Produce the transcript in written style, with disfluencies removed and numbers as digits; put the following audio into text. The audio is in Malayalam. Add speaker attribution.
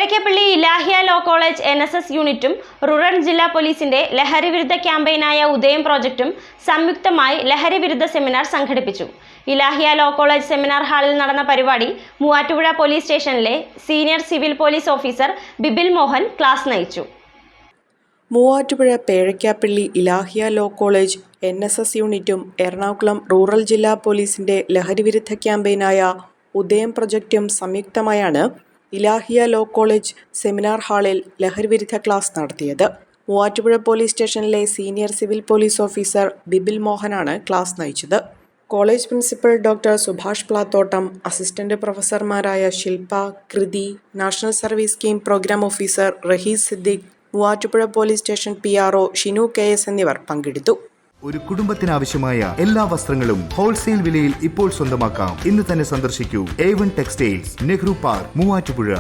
Speaker 1: പേഴയ്ക്കപ്പള്ളി ഇലാഹിയ ലോ കോളേജ് NSS യൂണിറ്റും റൂറൽ ജില്ലാ പോലീസിന്റെ ലഹരിവിരുദ്ധ ക്യാമ്പയിനായ ഉദയം പ്രോജക്റ്റും സംയുക്തമായി ലഹരിവിരുദ്ധ സെമിനാർ സംഘടിപ്പിച്ചു. ഇലാഹിയ ലോ കോളേജ് സെമിനാർ ഹാളിൽ നടന്ന പരിപാടി മൂവാറ്റുപുഴ പോലീസ് സ്റ്റേഷനിലെ senior civil police officer Bibil Mohan class നയിച്ചു.
Speaker 2: Muvattupuzha Pezhakkappilly Ilahia law college NSS യൂണിറ്റും എറണാകുളം റൂറൽ ജില്ലാ പോലീസിന്റെ ലഹരിവിരുദ്ധ ക്യാമ്പയിനായ ഉദയം പ്രൊജക്റ്റും സംയുക്തമായാണ് ഇലാഹിയ ലോ കോളേജ് സെമിനാർ ഹാളിൽ ലഹരിവിരുദ്ധ ക്ലാസ് നടത്തിയത്. മൂവാറ്റുപുഴ പോലീസ് സ്റ്റേഷനിലെ senior civil police officer Bibil മോഹനാണ് ക്ലാസ് നയിച്ചത്. College principal doctor Subhash Plathottam, assistant പ്രൊഫസർമാരായ Shilpa, Krithi, national service scheme programme officer Rahees Siddique, Muvattupuzha police station PRO Shinu KS എന്നിവർ പങ്കെടുത്തു.
Speaker 3: ഒരു കുടുംബത്തിനാവശ്യമായ എല്ലാ വസ്ത്രങ്ങളും ഹോൾസെയിൽ വിലയിൽ ഇപ്പോൾ സ്വന്തമാക്കാം. ഇന്ന് തന്നെ സന്ദർശിക്കൂ A1 textiles, Nehru park, Muvattupuzha.